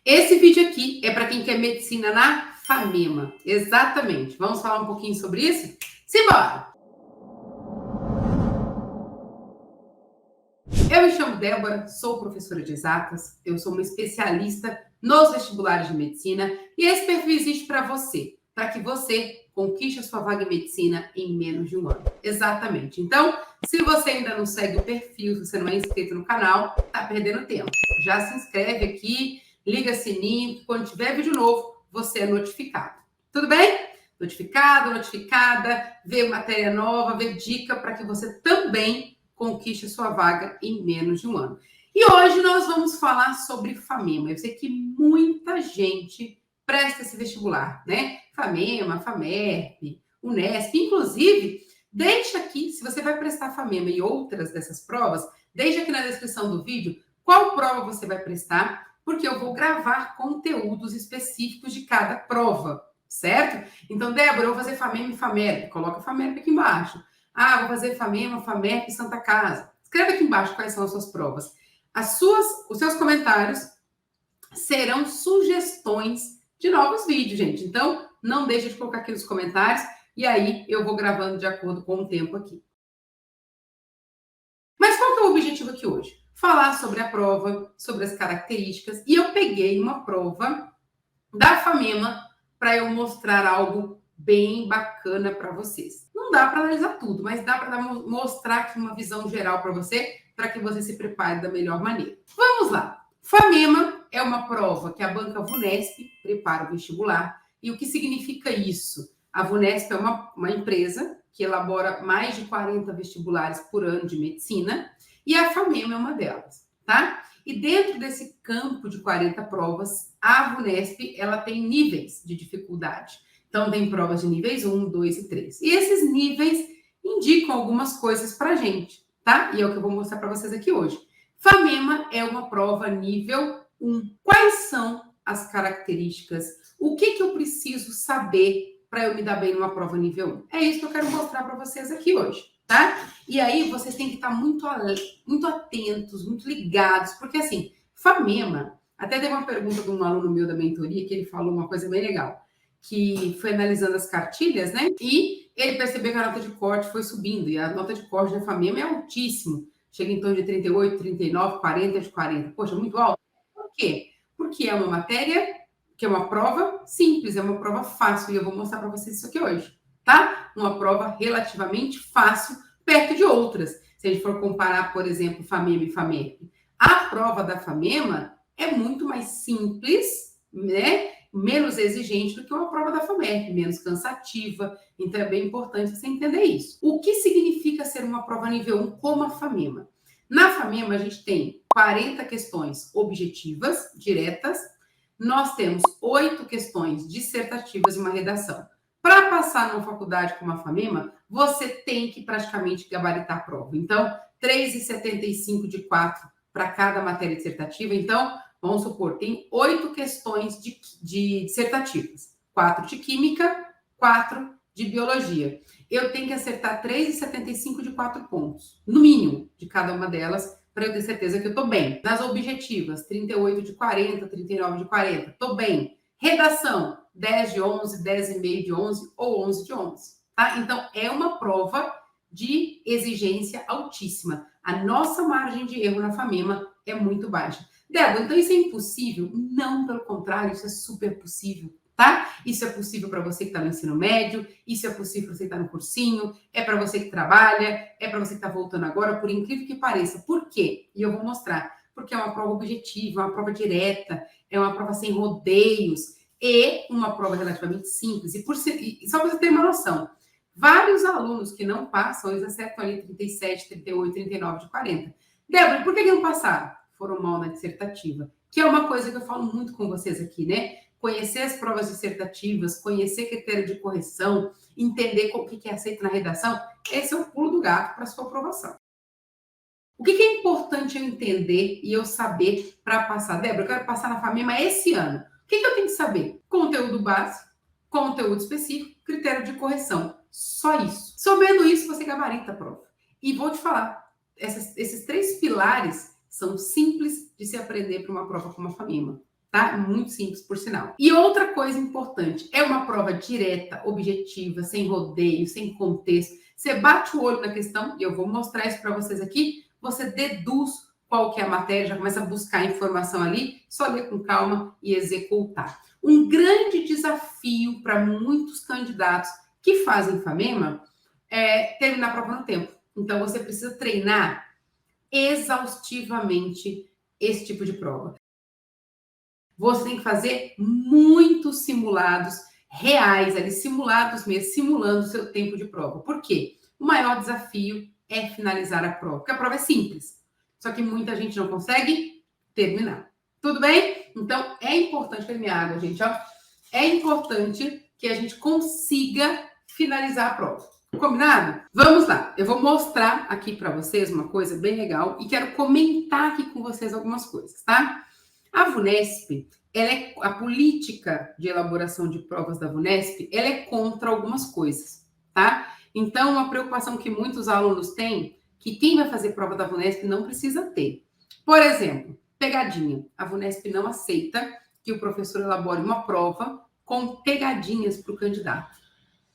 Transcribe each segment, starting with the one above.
Esse vídeo aqui é para quem quer medicina na FAMEMA. Exatamente. Vamos falar um pouquinho sobre isso? Simbora! Eu me chamo Débora, sou professora de exatas, eu sou uma especialista nos vestibulares de medicina e esse perfil existe para você, para que você conquiste a sua vaga em medicina em menos de um ano. Exatamente. Então, se você ainda não segue o perfil, se você não é inscrito no canal, tá perdendo tempo. Já se inscreve aqui, liga sininho, que quando tiver vídeo novo, você é notificado. Tudo bem? Notificado, notificada, vê matéria nova, vê dica para que você também conquiste a sua vaga em menos de um ano. E hoje nós vamos falar sobre FAMEMA. Eu sei que muita gente presta esse vestibular, né? FAMEMA, FAMERP, Unesp. Inclusive, deixa aqui, se você vai prestar FAMEMA e outras dessas provas, deixa aqui na descrição do vídeo qual prova você vai prestar, porque eu vou gravar conteúdos específicos de cada prova, certo? Então, Débora, eu vou fazer FAMEMA e FAMERP. Coloca FAMERP aqui embaixo. Ah, vou fazer FAMEMA, FAMERP e Santa Casa. Escreve aqui embaixo quais são as suas provas. Os seus comentários serão sugestões de novos vídeos, gente. Então, não deixe de colocar aqui nos comentários e aí eu vou gravando de acordo com o tempo aqui. Mas qual que é o objetivo aqui hoje? Falar sobre a prova, sobre as características. E eu peguei uma prova da FAMEMA para eu mostrar algo bem bacana para vocês. Não dá para analisar tudo, mas dá para mostrar aqui uma visão geral para você, para que você se prepare da melhor maneira. Vamos lá. FAMEMA é uma prova que a banca VUNESP prepara o vestibular. E o que significa isso? A VUNESP é uma empresa que elabora mais de 40 vestibulares por ano de medicina e a FAMEMA é uma delas, tá? E dentro desse campo de 40 provas, a VUNESP ela tem níveis de dificuldade. Então, tem provas de níveis 1, 2 e 3. E esses níveis indicam algumas coisas para a gente, tá? E é o que eu vou mostrar para vocês aqui hoje. FAMEMA é uma prova nível 1. Quais são as características? O que eu preciso saber para eu me dar bem numa prova nível 1? É isso que eu quero mostrar para vocês aqui hoje, tá? E aí, vocês têm que estar muito atentos, muito ligados, porque assim, FAMEMA, até teve uma pergunta de um aluno meu da mentoria, que ele falou uma coisa bem legal, que foi analisando as cartilhas, né? E ele percebeu que a nota de corte foi subindo, e a nota de corte da FAMEMA é altíssimo, chega em torno de 38, 39, 40 de 40. Poxa, muito alto. Por quê? Porque é uma matéria que é uma prova simples, é uma prova fácil, e eu vou mostrar para vocês isso aqui hoje, tá? Uma prova relativamente fácil, perto de outras. Se a gente for comparar, por exemplo, FAMEMA e FAMERP, a prova da FAMEMA é muito mais simples, né? Menos exigente do que uma prova da FAMERP, menos cansativa. Então, é bem importante você entender isso. O que significa ser uma prova nível 1 como a FAMEMA? Na FAMEMA, a gente tem 40 questões objetivas, diretas. Nós temos 8 questões dissertativas e uma redação. Para passar numa faculdade como a FAMEMA, você tem que praticamente gabaritar a prova. Então, 3,75 de 4 para cada matéria dissertativa. Então, vamos supor, tem 8 questões de dissertativas. 4 de química, 4 de biologia. Eu tenho que acertar 3,75 de 4 pontos, no mínimo, de cada uma delas, para eu ter certeza que eu estou bem. Nas objetivas, 38 de 40, 39 de 40, estou bem. Redação, 10 de 11, 10,5 de 11 ou 11 de 11. Tá? Então, é uma prova de exigência altíssima. A nossa margem de erro na FAMEMA é muito baixa. Débora, então isso é impossível? Não, pelo contrário, isso é super possível, tá? Isso é possível para você que está no ensino médio, isso é possível para você que está no cursinho, é para você que trabalha, é para você que está voltando agora, por incrível que pareça. Por quê? E eu vou mostrar. Porque é uma prova objetiva, uma prova direta, é uma prova sem rodeios, e uma prova relativamente simples. E só para você ter uma noção, vários alunos que não passam, eles acertam ali 37, 38, 39 de 40. Débora, por que não passaram? Foram mal na dissertativa. Que é uma coisa que eu falo muito com vocês aqui, né? Conhecer as provas dissertativas, conhecer critério de correção, entender o que é aceito na redação, esse é o pulo do gato para a sua aprovação. O que é importante eu entender e eu saber para passar? Débora, eu quero passar na FAMEMA esse ano. O que eu tenho que saber? Conteúdo básico, conteúdo específico, critério de correção. Só isso. Sabendo isso, você gabarita a prova. E vou te falar, esses 3 pilares são simples de se aprender para uma prova como a FAMEMA. tá? Muito simples, por sinal. E outra coisa importante, é uma prova direta, objetiva, sem rodeio, sem contexto. Você bate o olho na questão, e eu vou mostrar isso para vocês aqui, você deduz qual que é a matéria, já começa a buscar informação ali, só ler com calma e executar. Um grande desafio para muitos candidatos que fazem FAMEMA é terminar a prova no tempo. Então, você precisa treinar exaustivamente esse tipo de prova. Você tem que fazer muitos simulados reais, ali, simulados mesmo, simulando o seu tempo de prova. Por quê? O maior desafio é finalizar a prova, porque a prova é simples. Só que muita gente não consegue terminar. Tudo bem? Então, é importante terminar água, gente. Ó. É importante que a gente consiga finalizar a prova. Combinado? Vamos lá. Eu vou mostrar aqui para vocês uma coisa bem legal e quero comentar aqui com vocês algumas coisas, tá? A VUNESP, a política de elaboração de provas da VUNESP, ela é contra algumas coisas, tá? Então, uma preocupação que muitos alunos têm, que quem vai fazer prova da VUNESP não precisa ter. Por exemplo, pegadinha. A VUNESP não aceita que o professor elabore uma prova com pegadinhas para o candidato,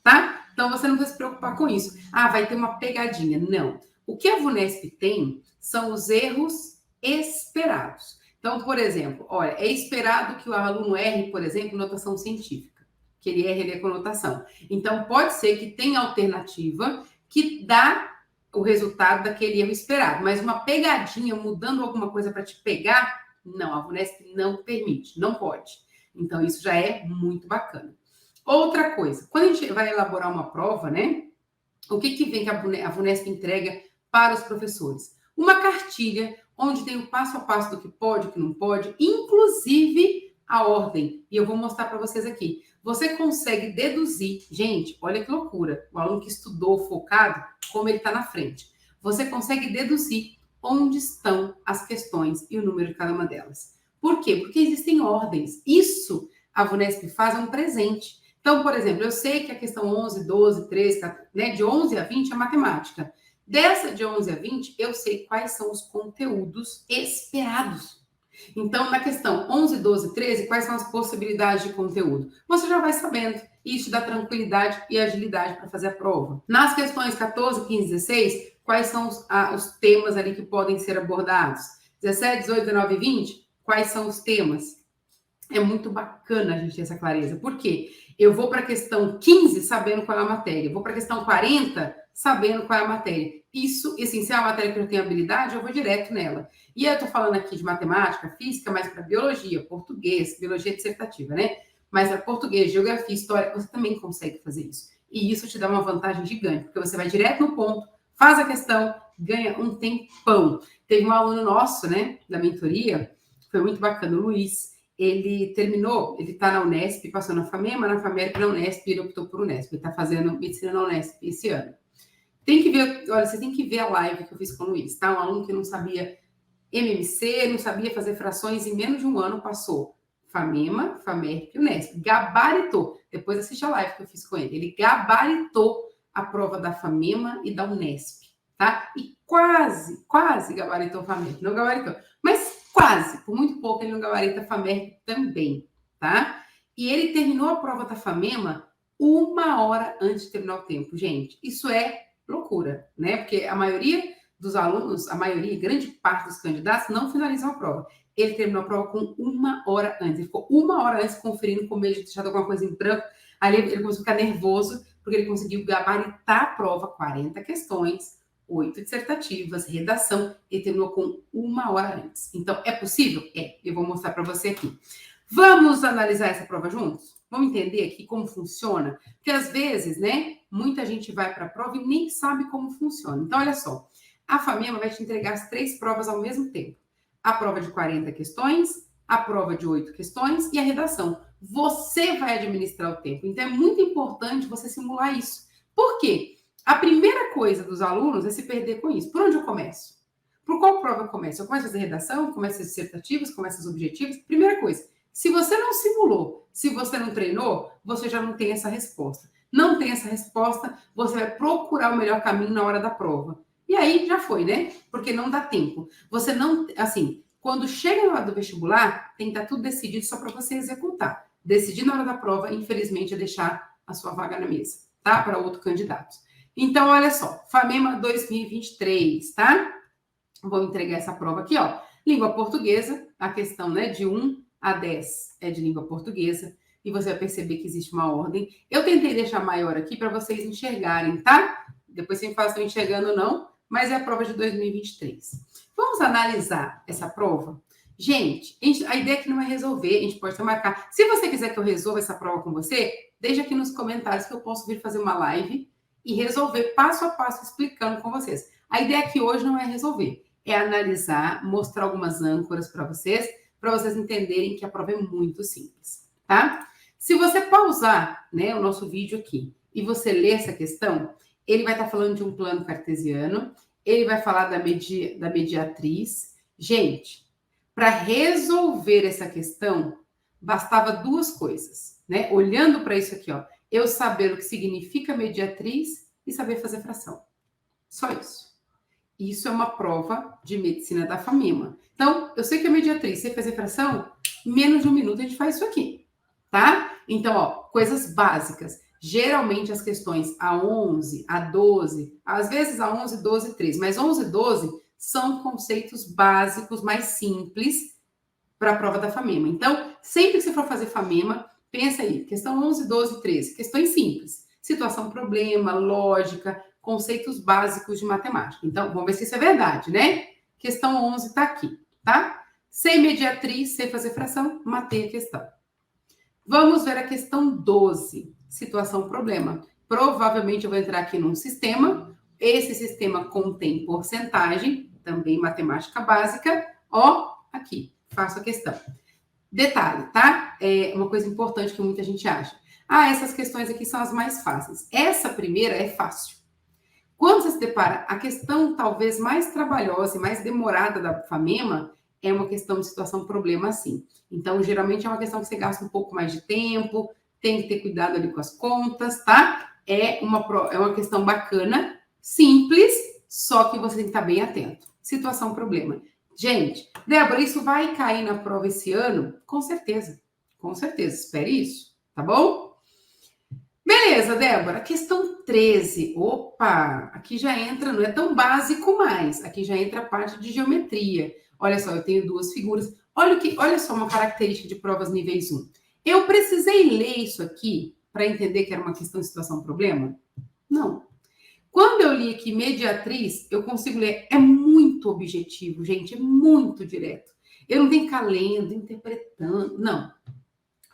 tá? Então, você não precisa se preocupar com isso. Ah, vai ter uma pegadinha. Não. O que a VUNESP tem são os erros esperados. Então, por exemplo, olha, é esperado que o aluno erre, por exemplo, notação científica, que ele erre ali a conotação. Então, pode ser que tenha alternativa que dá o resultado daquele erro esperado, mas uma pegadinha mudando alguma coisa para te pegar, não, a VUNESP não permite, não pode. Então, isso já é muito bacana. Outra coisa, quando a gente vai elaborar uma prova, né? O que vem que a VUNESP entrega para os professores? Uma cartilha onde tem o passo a passo do que pode, o que não pode, inclusive a ordem. E eu vou mostrar para vocês aqui. Você consegue deduzir, gente, olha que loucura, o aluno que estudou focado, como ele está na frente. Você consegue deduzir onde estão as questões e o número de cada uma delas. Por quê? Porque existem ordens. Isso a VUNESP faz um presente. Então, por exemplo, eu sei que a questão 11, 12, 13, 14, né, de 11 a 20 é matemática. Dessa de 11 a 20, eu sei quais são os conteúdos esperados. Então, na questão 11, 12, 13, quais são as possibilidades de conteúdo? Você já vai sabendo. Isso dá tranquilidade e agilidade para fazer a prova. Nas questões 14, 15, 16, quais são os temas ali que podem ser abordados? 17, 18, 19 e 20, quais são os temas? É muito bacana a gente ter essa clareza. Por quê? Eu vou para a questão 15 sabendo qual é a matéria. Vou para a questão 40 sabendo qual é a matéria. Isso, assim, se é uma matéria que eu tenho habilidade, eu vou direto nela. E eu estou falando aqui de matemática, física, mas para biologia, português, biologia dissertativa, né? Mas para português, geografia, história, você também consegue fazer isso. E isso te dá uma vantagem gigante, porque você vai direto no ponto, faz a questão, ganha um tempão. Teve um aluno nosso, né, da mentoria, foi muito bacana, o Luiz. Ele terminou, ele está na Unesp, passou na FAMEMA, na Unesp, ele optou por Unesp. Ele está fazendo medicina na Unesp esse ano. Tem que ver, olha, você tem que ver a live que eu fiz com o Luiz, tá? Um aluno que não sabia MMC, não sabia fazer frações, em menos de um ano passou FAMEMA, FAMERP e Unesp. Gabaritou. Depois assiste a live que eu fiz com ele. Ele gabaritou a prova da FAMEMA e da Unesp, tá? E quase gabaritou a FAMERP. Não gabaritou, mas quase, por muito pouco, ele não gabarita a FAMERP também, tá? E ele terminou a prova da FAMEMA 1 hora antes de terminar o tempo, gente. Isso é loucura, né? Porque a maioria dos alunos, a maioria, grande parte dos candidatos, não finalizam a prova. Ele terminou a prova com 1 hora antes. Ele ficou 1 hora antes conferindo com medo de deixar alguma coisa em branco. Aí ele começou a ficar nervoso, porque ele conseguiu gabaritar a prova, 40 questões, 8 dissertativas, redação, ele terminou com 1 hora antes. Então, é possível? É. Eu vou mostrar para você aqui. Vamos analisar essa prova juntos? Vamos entender aqui como funciona? Porque, às vezes, né, muita gente vai para a prova e nem sabe como funciona. Então, olha só. A FAMEMA vai te entregar as 3 provas ao mesmo tempo. A prova de 40 questões, a prova de 8 questões e a redação. Você vai administrar o tempo. Então, é muito importante você simular isso. Por quê? A primeira coisa dos alunos é se perder com isso. Por onde eu começo? Por qual prova eu começo? Eu começo a fazer redação, começo as dissertativas, começo as objetivas. Primeira coisa, se você não simulou, se você não treinou, você já não tem essa resposta. Não tem essa resposta, você vai procurar o melhor caminho na hora da prova. E aí já foi, né? Porque não dá tempo. Você não, assim, Quando chega na hora do vestibular, tem que estar tudo decidido só para você executar. Decidir na hora da prova, infelizmente, é deixar a sua vaga na mesa, tá? Para outro candidato. Então, olha só, FAMEMA 2023, tá? Vou entregar essa prova aqui, ó. Língua portuguesa, a questão, né, de 1 a 10 é de língua portuguesa. E você vai perceber que existe uma ordem. Eu tentei deixar maior aqui para vocês enxergarem, tá? Depois você me fala se estão enxergando ou não, mas é a prova de 2023. Vamos analisar essa prova? Gente, a ideia aqui não é resolver, a gente pode até marcar. Se você quiser que eu resolva essa prova com você, deixa aqui nos comentários que eu posso vir fazer uma live e resolver passo a passo, explicando com vocês. A ideia aqui hoje não é resolver, é analisar, mostrar algumas âncoras para vocês entenderem que a prova é muito simples, tá? Se você pausar, né, o nosso vídeo aqui e você ler essa questão, ele vai estar falando de um plano cartesiano, ele vai falar da mediatriz. Gente, para resolver essa questão, bastava duas coisas, né? Olhando para isso aqui, ó, eu saber o que significa mediatriz e saber fazer fração. Só isso. Isso é uma prova de medicina da FAMEMA. Então, eu sei que é mediatriz, sei fazer fração, em menos de um minuto a gente faz isso aqui, tá? Então, ó, coisas básicas. Geralmente as questões A11, A12, às vezes A11, 12 e 13, mas 11 e 12 são conceitos básicos, mais simples para a prova da FAMEMA. Então, sempre que você for fazer FAMEMA, pensa aí, questão 11, 12 e 13, questões simples. Situação, problema, lógica, conceitos básicos de matemática. Então, vamos ver se isso é verdade, né? Questão 11 está aqui, tá? Sei mediatriz, sei fazer fração, matei a questão. Vamos ver a questão 12, situação, problema. Provavelmente eu vou entrar aqui num sistema, esse sistema contém porcentagem, também matemática básica, ó, aqui, faço a questão. Detalhe, tá? É uma coisa importante que muita gente acha. Ah, essas questões aqui são as mais fáceis. Essa primeira é fácil. Quando você se depara, a questão talvez mais trabalhosa e mais demorada da FAMEMA é uma questão de situação-problema, sim. Então, geralmente é uma questão que você gasta um pouco mais de tempo, tem que ter cuidado ali com as contas, tá? É uma questão bacana, simples, só que você tem que estar bem atento. Situação-problema. Gente, Débora, isso vai cair na prova esse ano? Com certeza, espere isso, tá bom? Beleza, Débora, questão 13. Opa, aqui já entra, não é tão básico mais, aqui já entra a parte de geometria. Olha só, eu tenho duas figuras. Olha só uma característica de provas níveis 1. Eu precisei ler isso aqui para entender que era uma questão de situação-problema? Não. Quando eu li aqui mediatriz, eu consigo ler. É muito objetivo, gente, é muito direto. Eu não tenho que ficar lendo, interpretando. Não.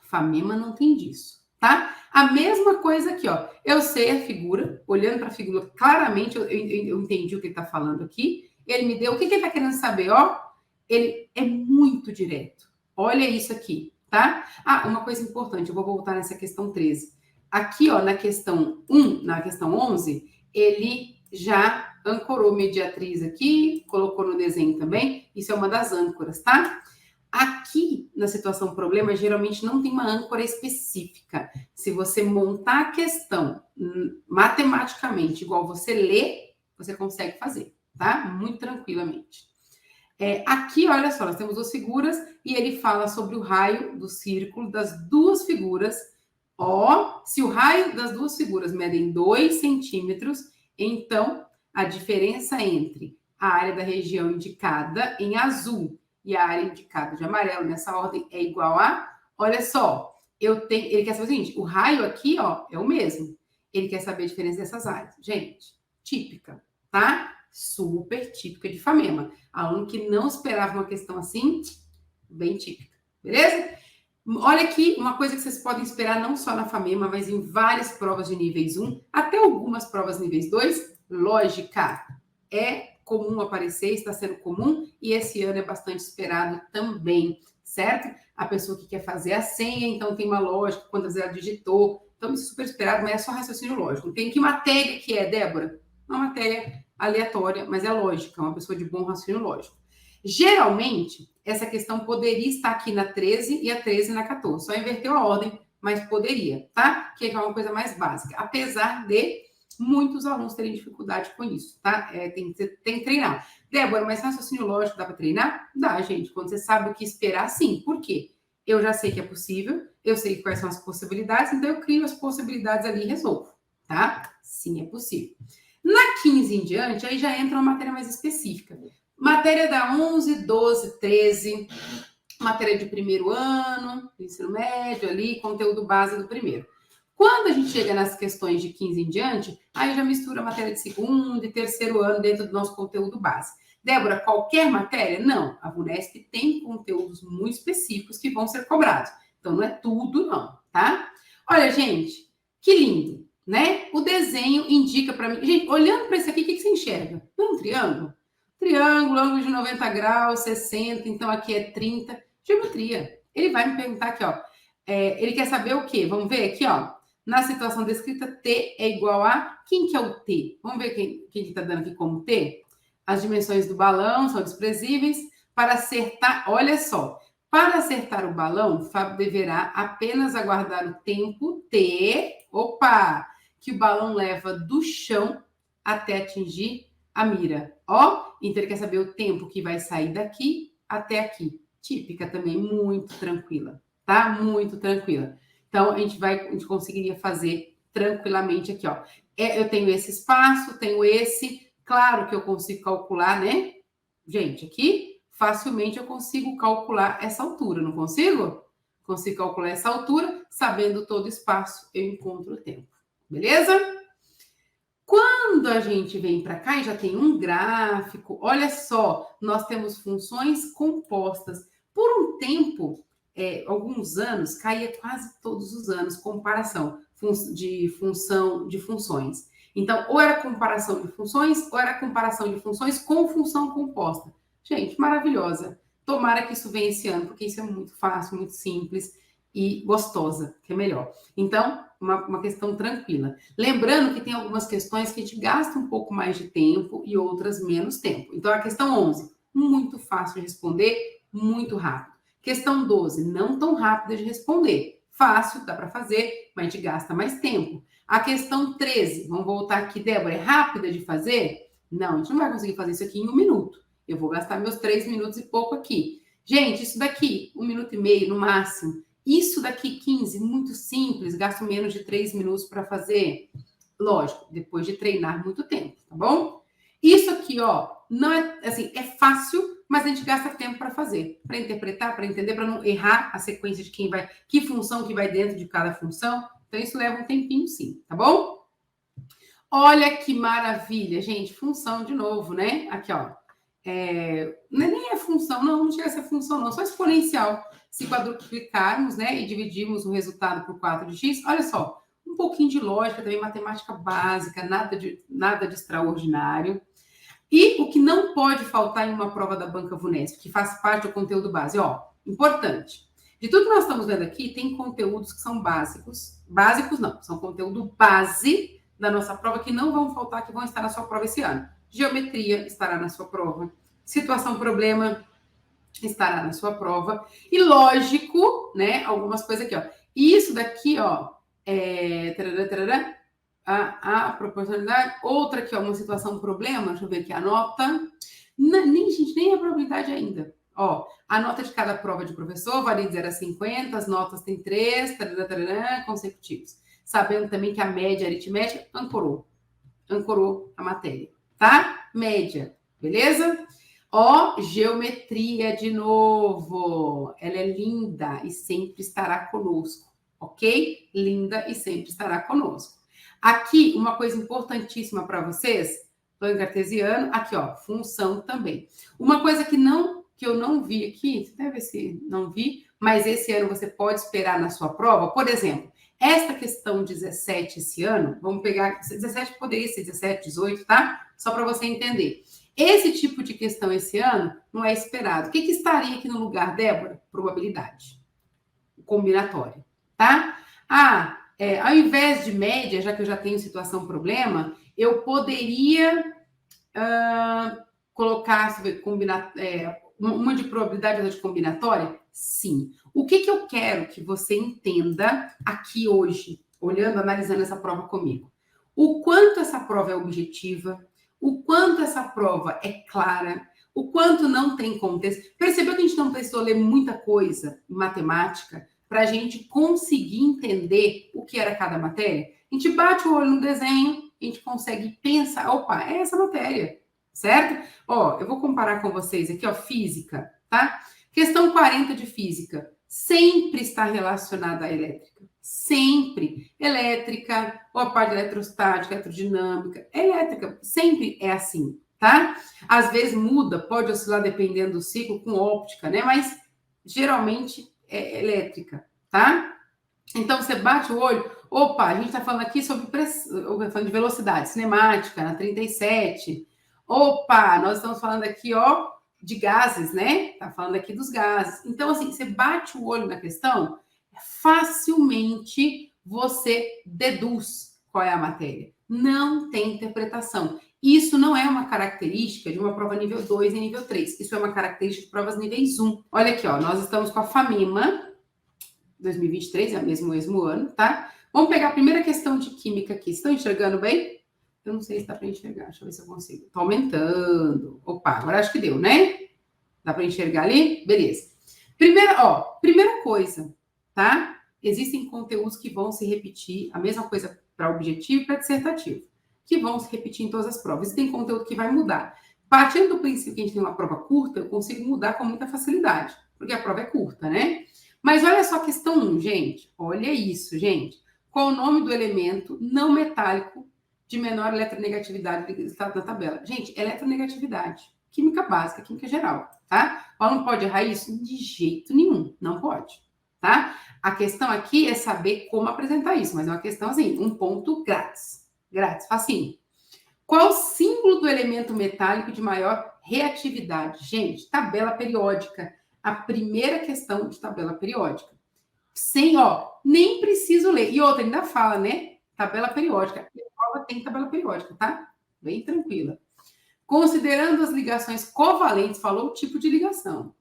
FAMEMA não tem disso, tá? A mesma coisa aqui, ó. Eu sei a figura, olhando para a figura, claramente eu entendi o que ele está falando aqui. Ele me deu. O que ele está querendo saber, ó? Ele é muito direto. Olha isso aqui, tá? Ah, uma coisa importante, eu vou voltar nessa questão 13. Aqui, ó, na questão 1, na questão 11, ele já ancorou mediatriz aqui, colocou no desenho também. Isso é uma das âncoras, tá? Aqui, na situação problema, geralmente não tem uma âncora específica. Se você montar a questão matematicamente, igual você lê, você consegue fazer, tá? Muito tranquilamente. Aqui, olha só, nós temos duas figuras e ele fala sobre o raio do círculo das duas figuras. Ó, se o raio das duas figuras medem 2 centímetros, então a diferença entre a área da região indicada em azul e a área indicada de amarelo, nessa ordem, é igual a... Olha só, ele quer saber o seguinte, o raio aqui, ó, é o mesmo. Ele quer saber a diferença dessas áreas. Gente, típica, tá? Super típica de FAMEMA. Aluno que não esperava uma questão assim, bem típica, beleza? Olha aqui, uma coisa que vocês podem esperar não só na FAMEMA, mas em várias provas de níveis 1, até algumas provas níveis 2, lógica. É comum aparecer, está sendo comum, e esse ano é bastante esperado também, certo? A pessoa que quer fazer a senha, então tem uma lógica, quantas ela digitou, então isso é super esperado, mas é só raciocínio lógico. Tem que matéria que é, Débora? Uma matéria aleatória, mas é lógica, uma pessoa de bom raciocínio lógico. Geralmente, essa questão poderia estar aqui na 13 e a 13 na 14. Só inverteu a ordem, mas poderia, tá? Que é uma coisa mais básica. Apesar de muitos alunos terem dificuldade com isso, tá? Tem que treinar. Débora, mas raciocínio lógico dá para treinar? Dá, gente. Quando você sabe o que esperar, sim. Por quê? Eu já sei que é possível, eu sei quais são as possibilidades, então eu crio as possibilidades ali e resolvo, tá? Sim, é possível. Na 15 em diante, aí já entra uma matéria mais específica. Matéria da 11, 12, 13, matéria de primeiro ano, ensino médio ali, conteúdo base do primeiro. Quando a gente chega nas questões de 15 em diante, aí já mistura a matéria de segundo e terceiro ano dentro do nosso conteúdo base. Débora, qualquer matéria? Não. A VUNESP tem conteúdos muito específicos que vão ser cobrados. Então, não é tudo, não, tá? Olha, gente, que lindo, né? O desenho indica para mim... Gente, olhando para esse aqui, o que você enxerga? Não é um triângulo? Triângulo, ângulo de 90 graus, 60, então aqui é 30. Geometria. Ele vai me perguntar aqui, ó. Ele quer saber o quê? Vamos ver aqui, ó. Na situação descrita, T é igual a... Quem que é o T? Vamos ver quem está dando aqui como T? As dimensões do balão são desprezíveis. Para acertar... Olha só. Para acertar o balão, Fábio deverá apenas aguardar o tempo T... Opa! Que o balão leva do chão até atingir a mira. Ó, então ele quer saber o tempo que vai sair daqui até aqui. Típica também, muito tranquila, tá? Muito tranquila. Então, a gente conseguiria fazer tranquilamente aqui, ó. Eu tenho esse espaço, tenho esse. Claro que eu consigo calcular, né? Gente, aqui, facilmente eu consigo calcular essa altura, não consigo? Consigo calcular essa altura, sabendo todo o espaço, eu encontro o tempo. Beleza? Quando a gente vem para cá e já tem um gráfico, olha só, nós temos funções compostas. Por um tempo, alguns anos, caía quase todos os anos comparação de funções. Então, ou era comparação de funções, ou era comparação de funções com função composta. Gente, maravilhosa. Tomara que isso venha esse ano, porque isso é muito fácil, muito simples e gostosa, que é melhor. Então, uma questão tranquila. Lembrando que tem algumas questões que a gente gasta um pouco mais de tempo e outras menos tempo. Então, a questão 11, muito fácil de responder, muito rápido. Questão 12, não tão rápida de responder. Fácil, dá para fazer, mas a gente gasta mais tempo. A questão 13, vamos voltar aqui, Débora, é rápida de fazer? Não, a gente não vai conseguir fazer isso aqui em 1 minuto. Eu vou gastar meus 3 minutos e pouco aqui. Gente, isso daqui, 1 minuto e meio no máximo. Isso daqui, 15, muito simples, gasto menos de 3 minutos para fazer. Lógico, depois de treinar muito tempo, tá bom? Isso aqui, ó, não é assim, é fácil, mas a gente gasta tempo para fazer, para interpretar, para entender, para não errar a sequência de que função que vai dentro de cada função. Então, isso leva um tempinho, sim, tá bom? Olha que maravilha, gente, função de novo, né? Aqui, ó. Nem é função, não chega a ser função, não, só exponencial. Se quadruplicarmos, né, e dividirmos o resultado por 4 de x, olha só, um pouquinho de lógica, também matemática básica, nada de extraordinário. E o que não pode faltar em uma prova da Banca VUNESP, que faz parte do conteúdo base, ó, importante. De tudo que nós estamos vendo aqui, tem conteúdos que são básicos. Básicos não, são conteúdo base da nossa prova que não vão faltar, que vão estar na sua prova esse ano. Geometria estará na sua prova. Situação, problema estará na sua prova. E lógico, né, algumas coisas aqui, ó. Isso daqui, ó, a proporcionalidade. Outra aqui, ó, uma situação, problema. Deixa eu ver aqui, a nota. Nem a probabilidade ainda. Ó, a nota de cada prova de professor varia de 0 a 50, as notas têm 3, consecutivos. Sabendo também que a média aritmética ancorou a matéria, tá? Média, beleza? Ó, geometria de novo. Ela é linda e sempre estará conosco, ok? Linda e sempre estará conosco. Aqui, uma coisa importantíssima para vocês, plano cartesiano, aqui, ó, função também. Uma coisa que eu não vi aqui, você deve ver se não vi, mas esse ano você pode esperar na sua prova, por exemplo, esta questão 17 esse ano, vamos pegar, 17 poderia ser 17, 18, tá? Só para você entender. Esse tipo de questão esse ano não é esperado. O que estaria aqui no lugar, Débora? Probabilidade. Combinatória, tá? Ao invés de média, já que eu já tenho situação problema, eu poderia colocar, combinar, uma de probabilidade e outra de combinatória? Sim. O que eu quero que você entenda aqui hoje, olhando, analisando essa prova comigo? o quanto essa prova é objetiva, o quanto essa prova é clara, o quanto não tem contexto. Percebeu que a gente não precisou ler muita coisa em matemática para a gente conseguir entender o que era cada matéria? A gente bate o olho no desenho, a gente consegue pensar, opa, é essa matéria, certo? Ó, eu vou comparar com vocês aqui, ó, física, tá? Questão 40 de física sempre está relacionada à elétrica. Sempre. Elétrica, ou a parte eletrostática, elerodinâmica, elétrica, sempre é assim, tá? Às vezes muda, pode oscilar dependendo do ciclo, com óptica, né? Mas geralmente é elétrica, tá? Então você bate o olho, opa, a gente está falando aqui sobre falando de velocidade cinemática, na 37. Opa, nós estamos falando aqui, ó, de gases, né? Tá falando aqui dos gases. Então, assim, você bate o olho na questão, facilmente você deduz qual é a matéria. Não tem interpretação. Isso não é uma característica de uma prova nível 2 e nível 3. Isso é uma característica de provas níveis 1. Olha aqui, ó, nós estamos com a FAMIMA 2023, é o mesmo ano, tá? Vamos pegar a primeira questão de química aqui. Estão enxergando bem? Eu não sei se dá para enxergar. Deixa eu ver se eu consigo. Tá aumentando. Opa, agora acho que deu, né? Dá para enxergar ali? Beleza. Primeira coisa, tá? Existem conteúdos que vão se repetir, a mesma coisa para objetivo e para dissertativo, que vão se repetir em todas as provas. E tem conteúdo que vai mudar. Partindo do princípio que a gente tem uma prova curta, eu consigo mudar com muita facilidade, porque a prova é curta, né? Mas olha só a questão 1, gente. Olha isso, gente. Qual o nome do elemento não metálico de menor eletronegatividade listado na tabela? Gente, eletronegatividade. Química básica, química geral, tá? O aluno pode errar isso? De jeito nenhum, não pode, tá? A questão aqui é saber como apresentar isso, mas é uma questão assim, um ponto grátis. Grátis, facinho. Qual o símbolo do elemento metálico de maior reatividade? Gente, tabela periódica. A primeira questão de tabela periódica. Sem, ó, nem preciso ler. E outra, ainda fala, né? Tabela periódica. A prova tem tabela periódica, tá? Bem tranquila. Considerando as ligações covalentes, falou o tipo de ligação.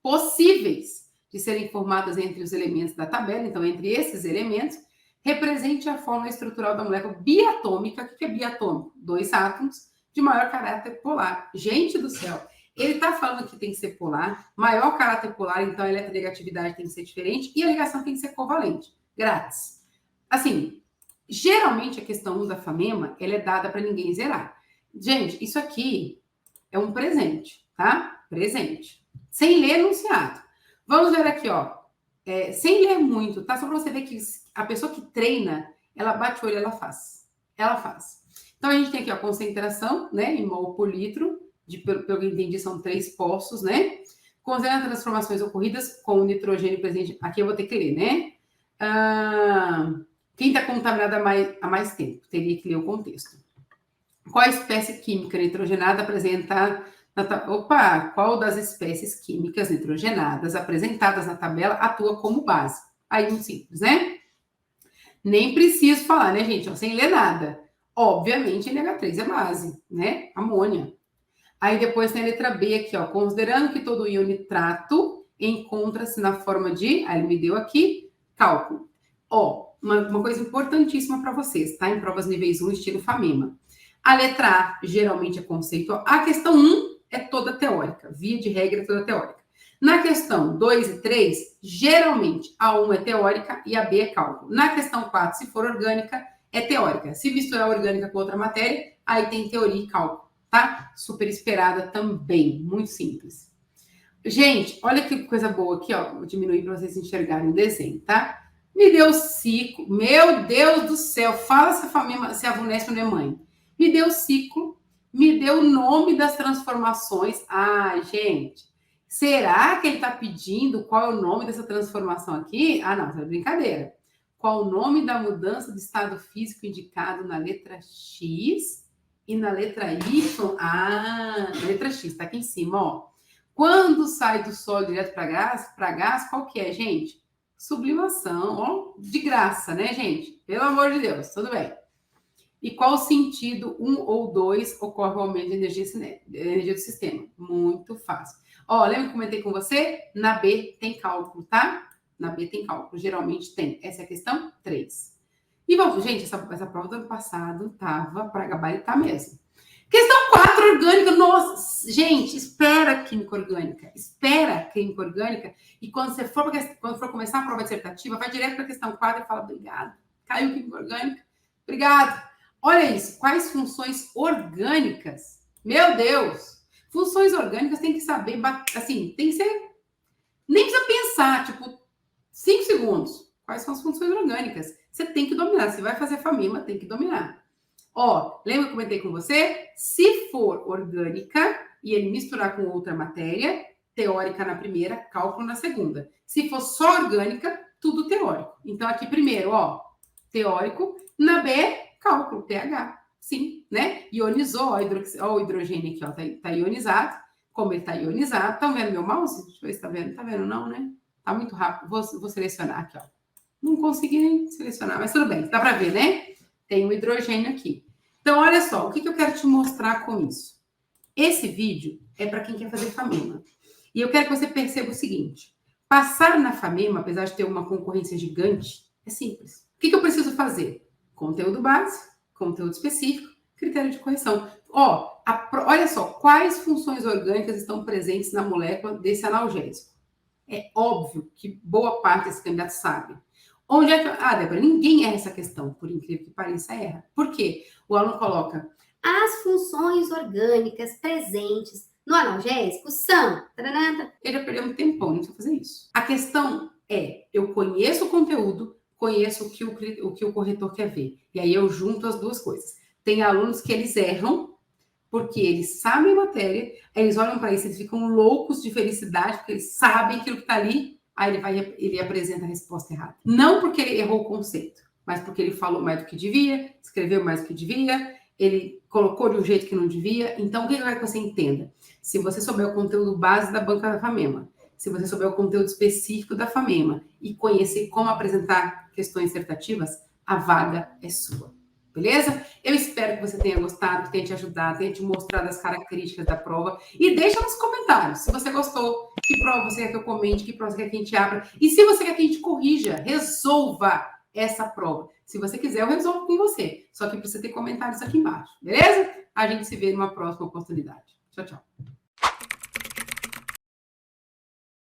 Possíveis de serem formadas entre os elementos da tabela, então, entre esses elementos, represente a fórmula estrutural da molécula biatômica. O que é biatômico? 2 átomos de maior caráter polar. Gente do céu! Ele está falando que tem que ser polar, maior caráter polar, então a eletronegatividade tem que ser diferente e a ligação tem que ser covalente. Grátis. Assim, geralmente a questão 1 da FAMEMA, ela é dada para ninguém zerar. Gente, isso aqui é um presente, tá? Presente. Sem ler enunciado. Vamos ver aqui, ó. Sem ler muito, tá? Só para você ver que a pessoa que treina, ela bate o olho, ela faz. Ela faz. Então, a gente tem aqui, ó, concentração, né? Em mol por litro. Pelo que eu entendi, são 3 poços, né? Considerando as transformações ocorridas com o nitrogênio presente. Aqui eu vou ter que ler, né? Quem está contaminado há mais tempo? Teria que ler o contexto. Qual a espécie química nitrogenada apresentada qual das espécies químicas nitrogenadas apresentadas na tabela atua como base? Aí, muito simples, né? Nem preciso falar, né, gente? Ó, sem ler nada. Obviamente, NH3 é base, né? Amônia. Aí depois tem a letra B aqui, ó. Considerando que todo íon nitrato encontra-se na forma de... Aí ele me deu aqui, cálculo. Ó, uma coisa importantíssima para vocês, tá? Em provas níveis 1, estilo FAMEMA. A letra A, geralmente, é conceitual. A questão 1 é toda teórica. Via de regra, é toda teórica. Na questão 2 e 3, geralmente, a 1 é teórica e a B é cálculo. Na questão 4, se for orgânica, é teórica. Se misturar orgânica com outra matéria, aí tem teoria e cálculo, tá? Super esperada também. Muito simples. Gente, olha que coisa boa aqui, ó. Vou diminuir para vocês enxergarem o desenho, tá? Me deu ciclo. Meu Deus do céu. Fala se a VUNESP não é mãe. Me deu ciclo, me deu o nome das transformações. Ah, gente, será que ele está pedindo qual é o nome dessa transformação aqui? Ah, não, isso é brincadeira. Qual o nome da mudança de estado físico indicado na letra X e na letra Y? Ah, na letra X, está aqui em cima, ó. Quando sai do sólido direto para gás, qual que é, gente? Sublimação, ó, de graça, né, gente? Pelo amor de Deus, tudo bem. E qual sentido 1 ou 2 ocorre o aumento de energia do sistema? Muito fácil. Ó, lembra que eu comentei com você? Na B tem cálculo, tá? Na B tem cálculo, geralmente tem. Essa é a questão 3. E vamos, gente, essa prova do ano passado tava para gabaritar mesmo. Questão 4, orgânica. Nossa, gente, espera química orgânica. Espera química orgânica. E quando for começar a prova dissertativa, vai direto para a questão 4 e fala, obrigado. Caiu química orgânica. Obrigado. Olha isso. Quais funções orgânicas? Meu Deus. Funções orgânicas tem que saber, assim, tem que ser... Nem precisa pensar, tipo, 5 segundos. Quais são as funções orgânicas? Você tem que dominar. Se vai fazer família, tem que dominar. Ó, lembra que eu comentei com você? Se for orgânica e ele misturar com outra matéria, teórica na primeira, cálculo na segunda. Se for só orgânica, tudo teórico. Então, aqui primeiro, ó, teórico. Na B, cálculo, pH. Sim, né? Ionizou, ó, o hidrogênio aqui, ó, tá ionizado. Como ele tá ionizado, estão vendo meu mouse? Deixa eu ver se tá vendo. Tá vendo não, né? Tá muito rápido. Vou selecionar aqui, ó. Não consegui nem selecionar, mas tudo bem. Dá para ver, né? Tem um hidrogênio aqui. Então, olha só, o que eu quero te mostrar com isso? Esse vídeo é para quem quer fazer FAMEMA. E eu quero que você perceba o seguinte. Passar na FAMEMA, apesar de ter uma concorrência gigante, é simples. O que eu preciso fazer? Conteúdo base, conteúdo específico, critério de correção. Ó, olha só, quais funções orgânicas estão presentes na molécula desse analgésico? É óbvio que boa parte desse candidato sabe. Onde é que... Ah, Débora, ninguém erra essa questão, por incrível que pareça, erra. Por quê? O aluno coloca as funções orgânicas presentes no analgésico são... Ele já perdeu um tempão, não precisa fazer isso. A questão é, eu conheço o conteúdo, conheço o que o corretor quer ver. E aí eu junto as duas coisas. Tem alunos que eles erram, porque eles sabem a matéria, eles olham para isso, eles ficam loucos de felicidade, porque eles sabem aquilo que está ali, aí ele apresenta a resposta errada. Não porque ele errou o conceito, mas porque ele falou mais do que devia, escreveu mais do que devia, ele colocou de um jeito que não devia. Então, o que eu quero que você entenda? Se você souber o conteúdo base da banca da FAMEMA, se você souber o conteúdo específico da FAMEMA e conhecer como apresentar questões dissertativas, a vaga é sua. Beleza? Eu espero que você tenha gostado, que tenha te ajudado, tenha te mostrado as características da prova. E deixa nos comentários se você gostou, que prova você quer que eu comente, que prova você quer que a gente abra. E se você quer que a gente corrija, resolva essa prova. Se você quiser, eu resolvo com você. Só que precisa ter comentários aqui embaixo. Beleza? A gente se vê numa próxima oportunidade. Tchau, tchau.